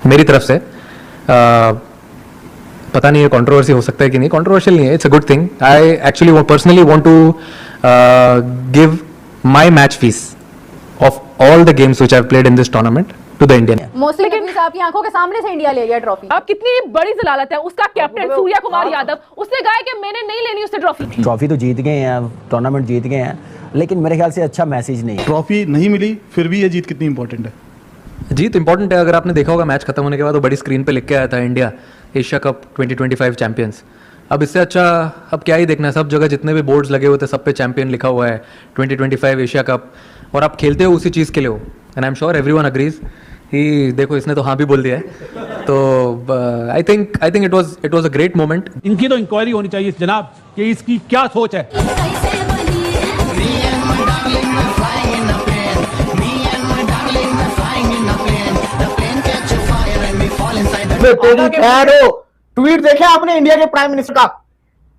मेरी तरफ से पता नहीं ये कंट्रोवर्सी हो सकता है कि नहीं, कंट्रोवर्शियल नहीं है, it's a good thing. I actually personally want to give my match fees of all the games which I have played in this tournament to the Indian. Mostly लेकिन आपकी आंखों के सामने से इंडिया ले गया ट्रॉफी. अब कितनी बड़ी जलालत है. उसका कैप्टन सूर्या कुमार यादव उसने कहा कि मैंने नहीं लेनी उससे ट्रॉफी. ट्रॉफी तो जीत गए हैं, टूर्नामेंट जीत गए हैं, लेकिन मेरे ख्याल से अच्छा मैसेज नहीं है. ट्रॉफी नहीं मिली फिर भी ये जीत कितनी इंपॉर्टेंट है? जीत इंपॉर्टेंट है. अगर आपने देखा होगा मैच खत्म होने के बाद वो बड़ी स्क्रीन पे लिख के आया था इंडिया एशिया कप 2025 चैंपियंस. अब इससे अच्छा अब क्या ही देखना है. सब जगह जितने भी बोर्ड्स लगे हुए थे सब पे चैंपियन लिखा हुआ है 2025 एशिया कप, और आप खेलते हो उसी चीज़ के लिए हो. And I am sure everyone agrees ही. देखो इसने तो हाँ भी बोल दिया है. तो I think it was a great moment. इनकी तो इंक्वायरी होनी चाहिए जनाब कि इसकी क्या सोच है. ट्वीट देखे आपने इंडिया के प्राइम मिनिस्टर का?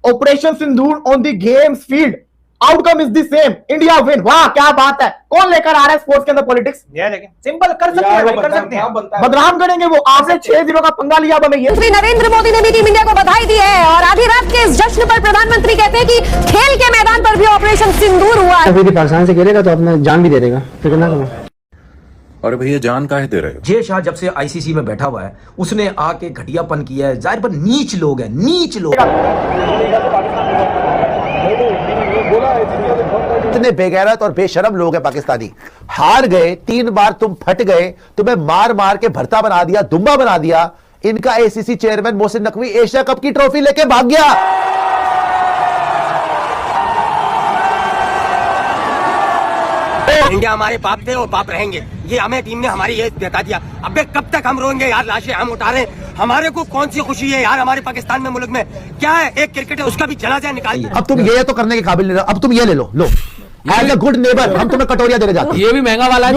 Operation Sindoor on the games field, outcome is the same, India win. वाह क्या बात है. कौन लेकर आ रहा है स्पोर्ट्स के अंदर पॉलिटिक्स? सिंपल कर सकते हैं, कर सकते हैं. बदनाम करेंगे वो. आपने 6 दिनों का पंगा लिया. श्री नरेंद्र मोदी ने भी टीम इंडिया को बधाई दी है और आधी रात के इस जश्न पर प्रधानमंत्री कहते हैं कि खेल के मैदान पर भी ऑपरेशन सिंदूर हुआ है. पाकिस्तान से खेलेगा तो अपना जान भी दे देगा, फिक्र ना करो. और भैया जान काहे दे रहे हो? जय शाह जब से आईसीसी में बैठा हुआ है उसने आके घटियापन किया है. जाहिर पर नीच लोग हैं, नीच लोग. इतने बेगैरत और बेशरम लोग हैं पाकिस्तानी. हार गए 3 बार, तुम फट गए, तुम्हें मार मार के भरता बना दिया, दुम्बा बना दिया. इनका ACC chairman Mohsin Naqvi Asia cup की ट्रॉफी लेके भाग गया. इंडिया हमारे बाप थे और बाप रहेंगे. ये हमें टीम ने हमारी ये बता दिया. अबे कब तक हम रोएंगे यार? लाशें हम उठा रहे हैं. हमारे को कौन सी खुशी है यार? हमारे पाकिस्तान में मुल्क में क्या है? एक क्रिकेट है उसका भी जनाजा निकाल. अब तुम ये तो करने के काबिल नहीं रहो. अब तुम ये ले लो. एज अ गुड नेबर हम तुम्हें कटोरिया देने जाते हैं. ये भी महंगा वाला है.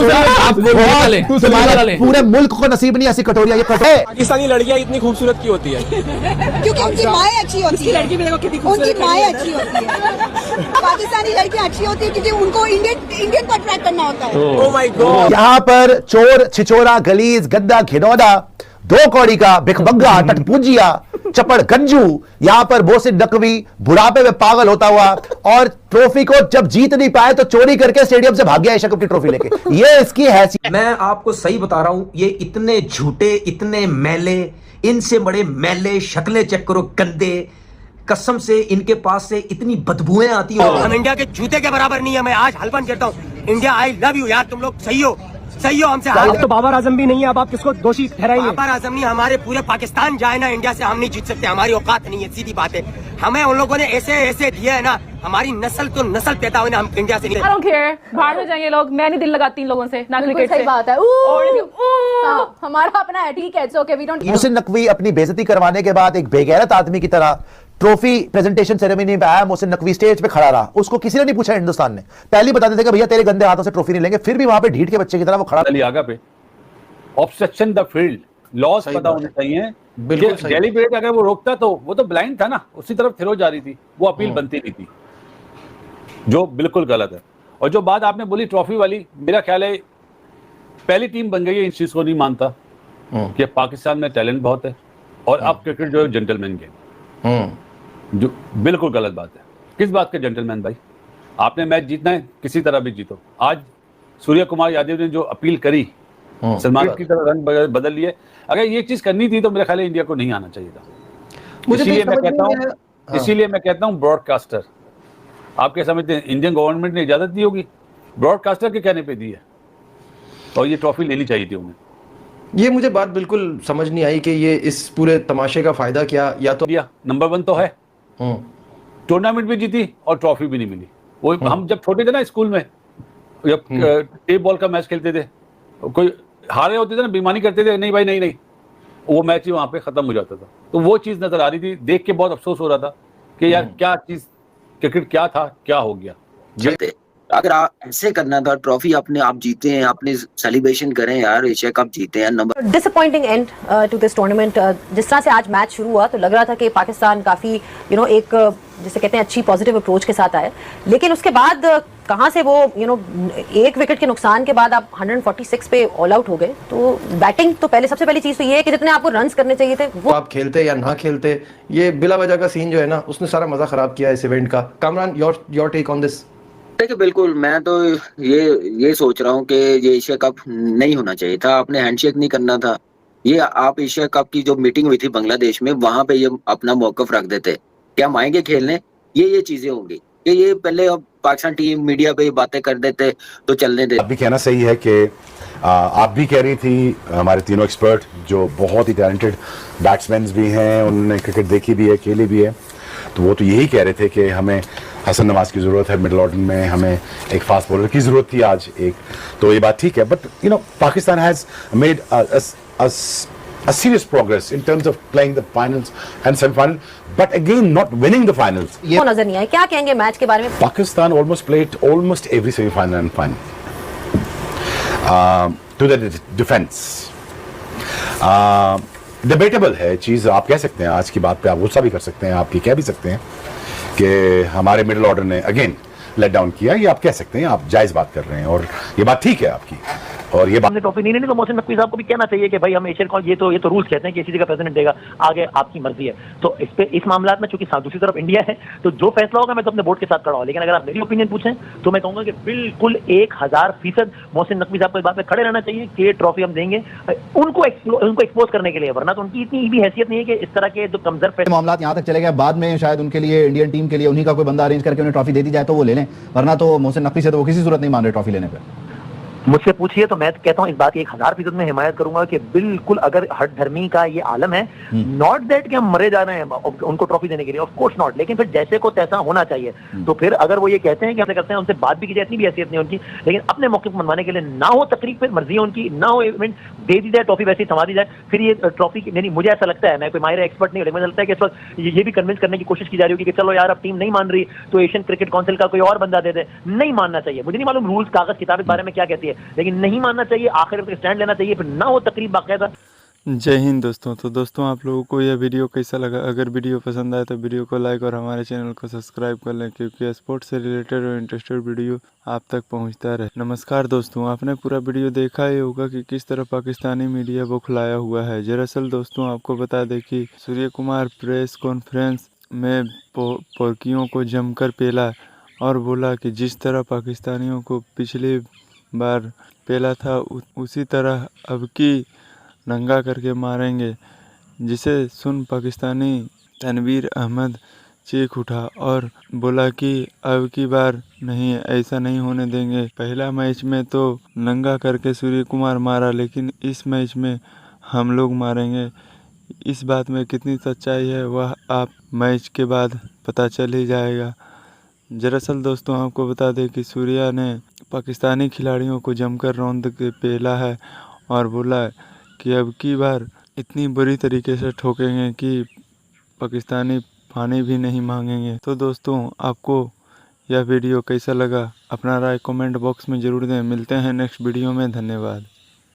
पूरे मुल्क को नसीब नहीं ऐसी कटोरिया. ये पाकिस्तानी लड़कियां इतनी खूबसूरत क्यों होती है? क्योंकि उनकी माएँ अच्छी होती है. लड़की मेरे को कितनी उनकी माएँ अच्छी होती है. पाकिस्तानी लड़कियां अच्छी होती है क्योंकि उनको इंडियन को अट्रैक्ट करना होता है. Oh my God. यहाँ पर चोर छिचोरा गलीज गद्दा घिनौना 2 कौड़ी का भिखमंगा टटपूंजिया चपड़ गंजू यहाँ पर मोहसिन नकवी बुढ़ापे में पागल होता हुआ और ट्रॉफी को जब जीत नहीं पाए तो चोरी करके स्टेडियम से भाग गया एशिया कप की ट्रॉफी लेके. ये इसकी हैसियत. मैं आपको सही बता रहा हूं, ये इतने झूठे, इतने मैले, इनसे बड़े मैले शक्लें चेक करो गंदे. कसम से इनके पास से इतनी बदबुएं आती हो. हम इंडिया के जूते के बराबर नहीं है. मैं आज हल्फन करता हूँ. इंडिया आई लव यू यार. तुम लोग सही हो हमसे. अब तो बाबर आजम भी नहीं है. अब आप किसको दोषी ठहराएंगे? बाबर आजम नहीं, हमारे पूरे पाकिस्तान जाए ना इंडिया से हम नहीं जीत सकते. हमारी औकात नहीं है, सीधी बात है. हमें उन लोगों ने ऐसे दिया है ना. हमारी नस्ल तो नस्ल पैदा हुई ना, हम इंडिया से नहीं. I don't care. बाहर में जाएंगे लोग. मैं नहीं दिल लगाती इन लोगों से ना क्रिकेट से. सही बात है. हमारा अपना है, ठीक है. Okay we don't. Mohsin Naqvi अपनी बेइज्जती करवाने के बाद एक बेगैरत आदमी की तरह ट्रॉफी प्रेजेंटेशन सेरेमनी में आया. मोहसिन नकवी स्टेज पे खड़ा रहा. उसको किसी ने नहीं पूछा. हिंदुस्तान ने पहले बता देते कि भैया तेरे गंदे हाथों से ट्रॉफी नहीं लेंगे. फिर भी वहां पे ढीठ के बच्चे की तरह वो खड़ा. आगा पे ऑब्स्ट्रक्शन द फील्ड लॉस पता होने चाहिए. डेलीब्रेट अगर वो रोकता तो वो तो ब्लाइंड था ना, उसी तरफ थ्रो जा रही थी, वो अपील बनती नहीं थी, जो बिल्कुल गलत है. और जो बात आपने बोली ट्रॉफी वाली, मेरा ख्याल है पहली टीम बन गई है. इस चीज को नहीं मानता कि पाकिस्तान में टैलेंट बहुत है और अब क्रिकेट जो है जेंटलमैन गेम, जो बिल्कुल गलत बात है. किस बात का जेंटलमैन भाई? आपने मैच जीतना है किसी तरह भी जीतो. आज सूर्य कुमार यादव ने जो अपील करी, सलमान की तरह रंग बदल लिए. अगर ये चीज करनी थी तो मेरे ख्याल इंडिया को नहीं आना चाहिए था. इसीलिए मैं कहता हूँ ब्रॉडकास्टर, आप क्या समझते हैं इंडियन गवर्नमेंट ने इजाजत दी होगी? ब्रॉडकास्टर के कहने पे दी है और ये ट्रॉफी लेनी चाहिए थी उन्हें. ये मुझे बात बिल्कुल समझ नहीं आई कि ये इस पूरे तमाशे का फायदा क्या. या तो नंबर 1 तो है, टूर्नामेंट भी जीती और ट्रॉफी भी नहीं मिली. वो हम जब छोटे थे ना स्कूल में, जब टेप बॉल का मैच खेलते थे, कोई हारे होते थे ना, बेईमानी करते थे, नहीं भाई नहीं, वो मैच ही वहां पे खत्म हो जाता था. तो वो चीज नजर आ रही थी. देख के बहुत अफसोस हो रहा था कि यार क्या चीज क्रिकेट क्या था, क्या हो गया. अगर आप ऐसे करना था, ट्रॉफी अपने आप जीते हैं, अपने सेलिब्रेशन करें यार. एशिया कप जीते हैं. Number disappointing end to this tournament. जिस तरह से आज मैच शुरू हुआ तो लग रहा था कि पाकिस्तान काफी एक जिसे कहते हैं अच्छी पॉजिटिव अप्रोच के साथ आए, लेकिन उसके बाद कहां से वो एक विकेट के नुकसान के बाद आप 146 पे ऑल आउट हो गए। तो बैटिंग तो सबसे पहली चीज तो ये है कि जितने आपको रन्स करने चाहिए थे वो आप खेलते या ना खेलते, ये बिला वजह का सीन जो है ना, उसने सारा मजा खराब किया इस इवेंट का। Kamran, your take on this. देखिए बिल्कुल, मैं तो ये सोच रहा हूँ कि ये एशिया कप नहीं होना चाहिए था, आपने हैंडशेक नहीं करना था। ये आप एशिया कप की जो मीटिंग हुई थी बांग्लादेश में, वहां पे ये अपना मौकफ रख देते कि हम आएंगे खेलने, ये चीजें होंगी। ये पहले अब पाकिस्तान टीम मीडिया पे बातें कर देते तो चलने देते। आप भी कहना सही है कि आप भी कह रही थी, हमारे तीनों एक्सपर्ट जो बहुत ही टैलेंटेड बैट्समैन भी हैं, उन्होंने क्रिकेट देखी भी है, खेली भी है, तो वो तो यही कह रहे थे कि हमें हसन नवाज की ज़रूरत है मिडिल ऑर्डर में, हमें एक फास्ट बॉलर की ज़रूरत थी आज एक, तो ये बात ठीक है। But Pakistan has made a serious progress in terms of playing the finals and semi-final, but again not winning the finals. वो नजर नहीं आए। क्या कहेंगे मैच के बारे में? Pakistan almost played almost every semi-final and final to the defense. Debatable है चीज़, आप कह सकते हैं आज की बात पे आप गुस्सा भी कर सकते हैं, आप ये कह भी सकते हैं कि हमारे मिडिल ऑर्डर ने अगेन लेट डाउन किया, ये आप कह सकते हैं, आप जायज़ बात कर रहे हैं और ये बात ठीक है आपकी। और ये बात ट्रॉफी नहीं तो मोहसिन नकवी साहब को भी कहना चाहिए कि भाई हम एशियन कप, ये तो रूल्स कहते हैं कि किसी का प्रेसिडेंट देगा, आगे आपकी मर्जी है। तो इस मामला में चूंकि दूसरी तरफ इंडिया है, तो जो फैसला होगा मैं तो अपने बोर्ड के साथ खड़ा हूं। लेकिन अगर आप मेरी ओपिनियन पूछें तो मैं कहूंगा कि बिल्कुल 1000% मोहसिन नकवी साहब को इस बात में खड़े रहना चाहिए कि ये ट्रॉफी हम देंगे उनको एक्सपोज करने के लिए, वरना तो उनकी इतनी भी हैसियत नहीं है कि इस तरह के जो कमजोर मामला यहाँ तक चले गए, बाद में शायद उनके लिए इंडियन टीम के लिए उन्हीं का कोई बंदा अरेंज करके उन्हें ट्रॉफी दे दी जाए तो वो ले लें, वरना तो मोहसिन नकवी से तो वो किसी सूरत नहीं मान रहे ट्रॉफी लेने पर। मुझसे पूछिए तो मैं कहता हूं इस बात की 1000% में हिमायत करूंगा कि बिल्कुल, अगर हट धर्मी का ये आलम है, नॉट दैट कि हम मरे जा रहे हैं उनको ट्रॉफी देने के लिए, ऑफ कोर्स नॉट, लेकिन फिर जैसे को तैसा होना चाहिए। तो फिर अगर वो ये कहते हैं कि हमसे करते हैं, उनसे बात भी की जाए, इतनी भी हैसियत नहीं उनकी, लेकिन अपने मौके पर मनवाने के लिए ना हो तकरीब, फिर मर्जी है उनकी, ना हो इवेंट दे दी जाए, ट्रॉफी वैसे ही थमा दी जाए, फिर ये ट्रॉफी नहीं, मुझे ऐसा लगता है, मैं कोई माहिर एक्सपर्ट नहीं, लेकिन मुझे लगता है कि इस वक्त ये भी कन्विंस करने की कोशिश की जा रही होगी कि चलो यार अब टीम नहीं मान रही तो एशियन क्रिकेट काउंसिल का कोई और बंदा दे दे। नहीं मानना चाहिए, मुझे नहीं मालूम रूल्स कागज किताब के बारे में क्या कहती है, लेकिन नहीं मानना चाहिए, आखिर तक स्टैंड लेना चाहिए, फिर ना हो तकरीब बाकायदा। जय हिंद दोस्तों। तो दोस्तों आप लोगों को यह वीडियो कैसा लगा? अगर वीडियो पसंद आए तो वीडियो को लाइक और हमारे चैनल को सब्सक्राइब कर लें, क्योंकि स्पोर्ट्स से रिलेटेड और इंटरेस्टेड वीडियो आप तक पहुंचता रहे। नमस्कार दोस्तों, आपने पूरा वीडियो देखा ही होगा कि किस तरह पाकिस्तानी मीडिया बौखलाया हुआ है। दरअसल दोस्तों आपको बता दें कि सूर्य कुमार प्रेस कॉन्फ्रेंस में पोर्कियों को जमकर पेला और बोला कि जिस तरह पाकिस्तानियों को पिछली बार पेला था उसी तरह अब की नंगा करके मारेंगे, जिसे सुन पाकिस्तानी तनवीर अहमद चीख उठा और बोला कि अब की बार नहीं, ऐसा नहीं होने देंगे। पहला मैच में तो नंगा करके सूर्य कुमार मारा, लेकिन इस मैच में हम लोग मारेंगे। इस बात में कितनी सच्चाई है वह आप मैच के बाद पता चल ही जाएगा। दरअसल दोस्तों आपको बता दें कि सूर्या ने पाकिस्तानी खिलाड़ियों को जमकर रौंद के पेला है और बोला कि अब की बार इतनी बुरी तरीके से ठोकेंगे कि पाकिस्तानी पानी भी नहीं मांगेंगे। तो दोस्तों आपको यह वीडियो कैसा लगा? अपना राय कमेंट बॉक्स में ज़रूर दें। मिलते हैं नेक्स्ट वीडियो में, धन्यवाद।